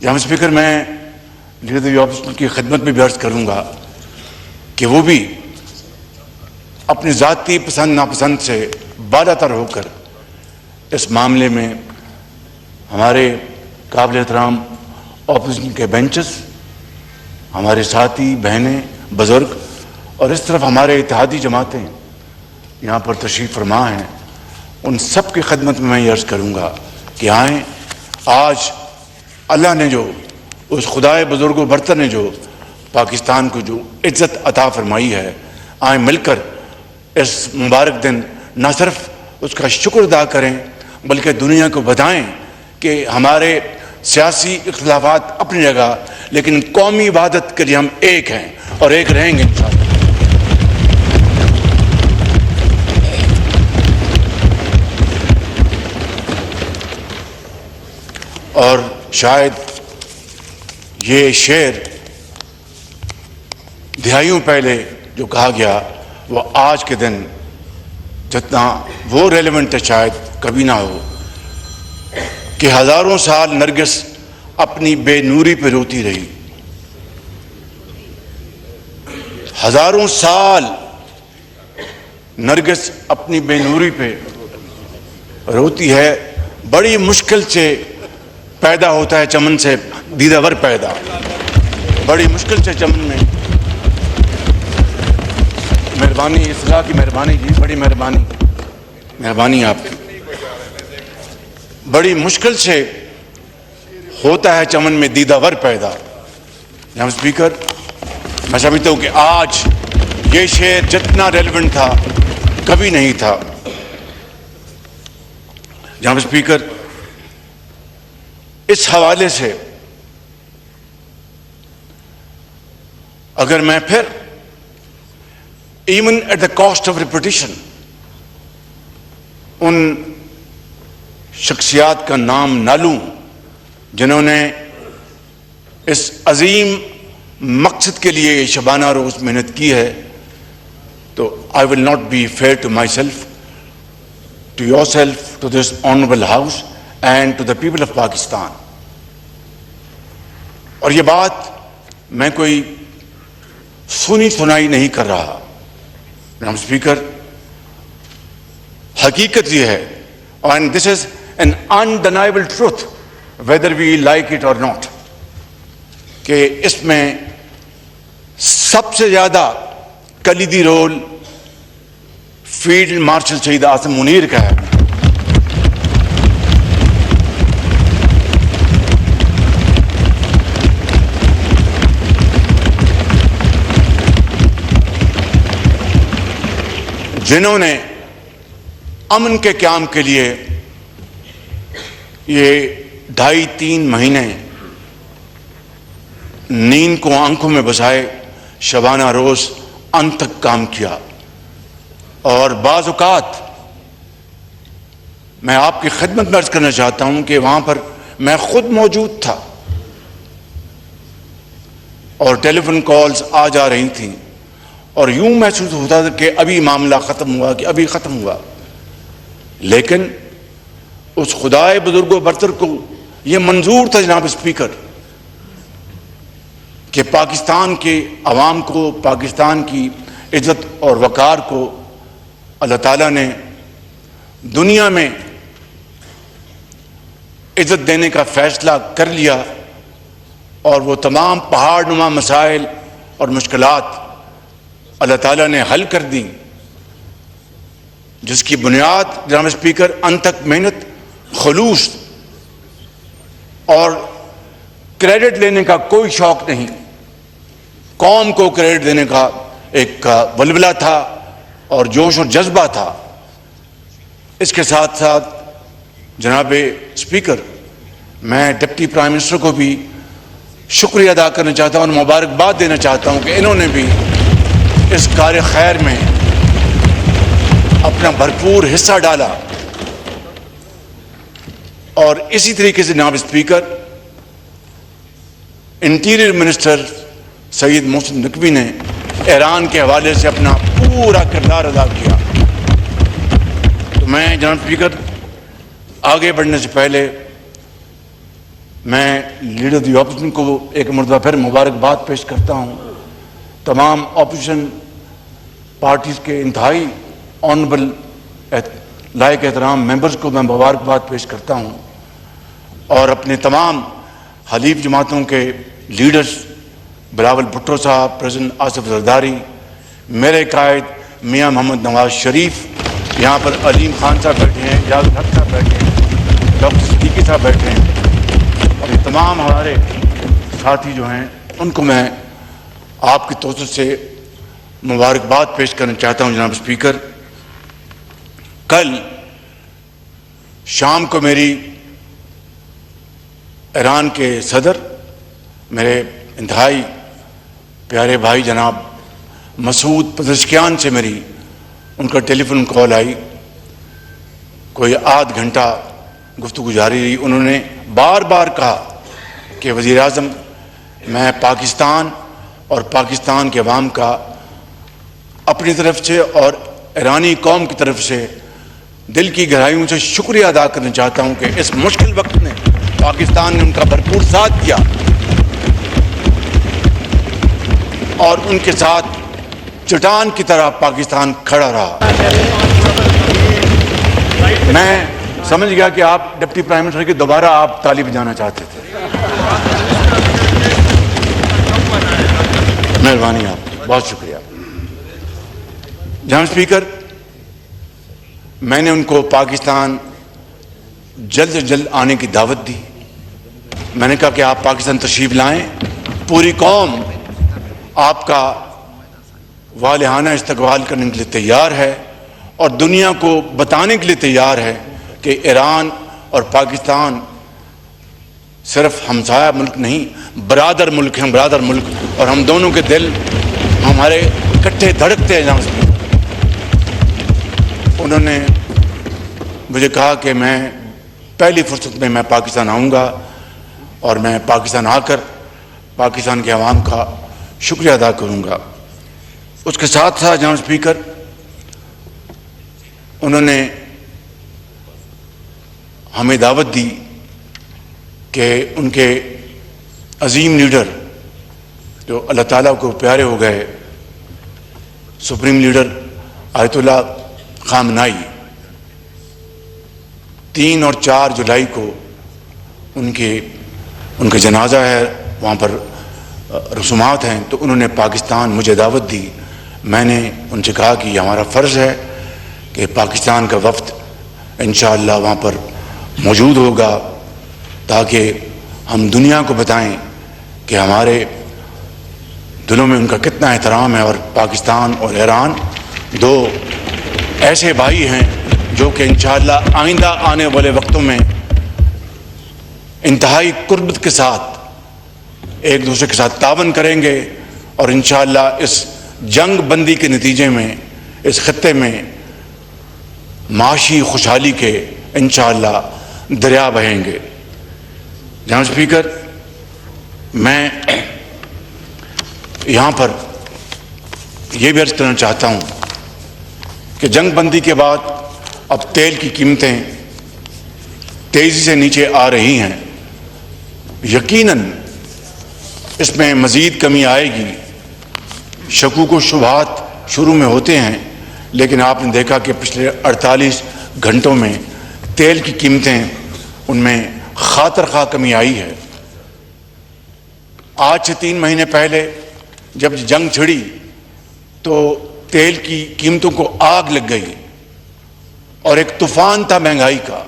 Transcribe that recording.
جناب اسپیکر، میں leader office کی خدمت میں بھی عرض کروں گا کہ وہ بھی اپنی ذاتی پسند ناپسند سے بالا تر ہو کر اس معاملے میں ہمارے قابل احترام اپوزیشن کے بینچز، ہمارے ساتھی بہنیں بزرگ اور اس طرف ہمارے اتحادی جماعتیں یہاں پر تشریف فرما ہیں، ان سب کی خدمت میں یہ عرض کروں گا کہ آئیں، آج اللہ نے جو اس خدائے بزرگ و برتر نے جو پاکستان کو جو عزت عطا فرمائی ہے، آئیں مل کر اس مبارک دن نہ صرف اس کا شکر ادا کریں بلکہ دنیا کو بتائیں کہ ہمارے سیاسی اختلافات اپنی جگہ لیکن قومی وحدت کے لیے ہم ایک ہیں اور ایک رہیں گے انشاءاللہ۔ اور شاید یہ شعر دہائیوں پہلے جو کہا گیا وہ آج کے دن جتنا وہ ریلیونٹ ہے شاید کبھی نہ ہو کہ ہزاروں سال نرگس اپنی بے نوری پہ روتی رہی، ہزاروں سال نرگس اپنی بے نوری پہ روتی ہے، بڑی مشکل سے پیدا ہوتا ہے چمن سے دیدہ ور پیدا، بڑی مشکل سے چمن میں، مہربانی اصلاح کی مہربانی جی، بڑی مہربانی آپ کی، بڑی مشکل سے ہوتا ہے چمن میں دیدہ ور پیدا۔ جناب اسپیکر، میں سمجھتا ہوں کہ آج یہ شعر جتنا ریلیونٹ تھا کبھی نہیں تھا۔ جناب اسپیکر، اس حوالے سے اگر میں پھر even at the cost of reputation ان شخصیات کا نام نہ لوں جنہوں نے اس عظیم مقصد کے لیے شبانہ روز محنت کی ہے، تو I will not be fair to myself, to yourself, to this honorable house and to the people of Pakistan۔ اور یہ بات میں کوئی سنی سنائی نہیں کر رہا، جناب اسپیکر، حقیقت یہ ہے and this is an undeniable truth whether we like it or not کہ اس میں سب سے زیادہ کلیدی رول فیلڈ مارشل شہید عاصم منیر کا ہے۔ جنہوں نے امن کے قیام کے لیے یہ 2.5-3 مہینے نیند کو آنکھوں میں بسائے شبانہ روز انت تک کام کیا، اور بعض اوقات میں آپ کی خدمت میں عرض کرنا چاہتا ہوں کہ وہاں پر میں خود موجود تھا اور ٹیلی فون کالز آ جا رہی تھیں اور یوں محسوس ہوتا تھا کہ ابھی معاملہ ختم ہوا، کہ ابھی ختم ہوا، لیکن اس خدائے بزرگ و برتر کو یہ منظور تھا جناب اسپیکر کہ پاکستان کے عوام کو، پاکستان کی عزت اور وقار کو اللہ تعالیٰ نے دنیا میں عزت دینے کا فیصلہ کر لیا، اور وہ تمام پہاڑ نما مسائل اور مشکلات اللہ تعالیٰ نے حل کر دیں، جس کی بنیاد جناب اسپیکر انت تک محنت، خلوص اور کریڈٹ لینے کا کوئی شوق نہیں، قوم کو کریڈٹ دینے کا ایک ولولہ تھا اور جوش اور جذبہ تھا۔ اس کے ساتھ ساتھ جناب اسپیکر، میں ڈپٹی پرائم منسٹر کو بھی شکریہ ادا کرنا چاہتا ہوں اور مبارکباد دینا چاہتا ہوں کہ انہوں نے بھی اس کار خیر میں اپنا بھرپور حصہ ڈالا، اور اسی طریقے سے جناب اسپیکر انٹیریئر منسٹر سید محسن نقوی نے ایران کے حوالے سے اپنا پورا کردار ادا کیا۔ تو میں جناب اسپیکر آگے بڑھنے سے پہلے میں لیڈر آف دی اپوزیشن کو ایک مرتبہ پھر مبارکباد پیش کرتا ہوں. تمام اپوزیشن پارٹیز کے انتہائی آنریبل لائق احترام ممبرز کو میں مبارکباد پیش کرتا ہوں, اور اپنے تمام حلیف جماعتوں کے لیڈرز بلاول بھٹو صاحب, پریزیڈنٹ آصف زرداری, میرے قائد میاں محمد نواز شریف, یہاں پر علیم خان صاحب بیٹھے ہیں, اجاز الحق صاحب بیٹھے ہیں, ڈاکٹر صدیقی صاحب بیٹھے ہیں, اور یہ تمام ہمارے ساتھی جو ہیں ان کو میں آپ کی توسط سے مبارکباد پیش کرنا چاہتا ہوں. جناب اسپیکر, کل شام کو میری ایران کے صدر, میرے انتہائی پیارے بھائی جناب مسعود پزشکیان سے میری ان کا ٹیلی فون کال آئی. کوئی آدھ گھنٹہ گفتگو جاری رہی. انہوں نے بار بار کہا کہ وزیر اعظم, میں پاکستان اور پاکستان کے عوام کا اپنی طرف سے اور ایرانی قوم کی طرف سے دل کی گہرائیوں سے شکریہ ادا کرنا چاہتا ہوں کہ اس مشکل وقت میں پاکستان نے ان کا بھرپور ساتھ دیا اور ان کے ساتھ چٹان کی طرح پاکستان کھڑا رہا. میں سمجھ گیا کہ آپ ڈپٹی پرائم منسٹر کے دوبارہ آپ تالی بجانا چاہتے تھے. مہربانی, آپ بہت شکریہ. جناب اسپیکر, میں نے ان کو پاکستان جلد سے جلد آنے کی دعوت دی. میں نے کہا کہ آپ پاکستان تشریف لائیں, پوری قوم آپ کا والہانہ استقبال کرنے کے لیے تیار ہے اور دنیا کو بتانے کے لیے تیار ہے کہ ایران اور پاکستان صرف ہمسایہ ملک نہیں, برادر ملک ہیں, برادر ملک, اور ہم دونوں کے دل ہمارے اکٹھے دھڑکتے ہیں. جہاں سے انہوں نے مجھے کہا کہ میں پہلی فرصت میں پاکستان آؤں گا اور میں پاکستان آ کر پاکستان کے عوام کا شکریہ ادا کروں گا. اس کے ساتھ ساتھ جناب اسپیکر, انہوں نے ہمیں دعوت دی کہ ان کے عظیم لیڈر جو اللہ تعالیٰ کو پیارے ہو گئے, سپریم لیڈر آیت اللہ خامنائی, 3 اور 4 جولائی کو ان کا جنازہ ہے, وہاں پر رسومات ہیں. تو انہوں نے پاکستان مجھے دعوت دی. میں نے ان سے کہا کہ یہ ہمارا فرض ہے کہ پاکستان کا وفد انشاءاللہ وہاں پر موجود ہوگا تاکہ ہم دنیا کو بتائیں کہ ہمارے دلوں میں ان کا کتنا احترام ہے, اور پاکستان اور ایران دو ایسے بھائی ہیں جو کہ انشاءاللہ آئندہ آنے والے وقتوں میں انتہائی قربت کے ساتھ ایک دوسرے کے ساتھ تعاون کریں گے, اور انشاءاللہ اس جنگ بندی کے نتیجے میں اس خطے میں معاشی خوشحالی کے انشاءاللہ دریا بہیں گے. جناب اسپیکر, میں یہاں پر یہ بھی عرض کرنا چاہتا ہوں کہ جنگ بندی کے بعد اب تیل کی قیمتیں تیزی سے نیچے آ رہی ہیں. یقیناً اس میں مزید کمی آئے گی. شکوک و شبہات شروع میں ہوتے ہیں, لیکن آپ نے دیکھا کہ پچھلے 48 گھنٹوں میں تیل کی قیمتیں ان میں خاطر خواہ کمی آئی ہے. آج سے 3 مہینے پہلے جب جنگ چھڑی تو تیل کی قیمتوں کو آگ لگ گئی اور ایک طوفان تھا مہنگائی کا.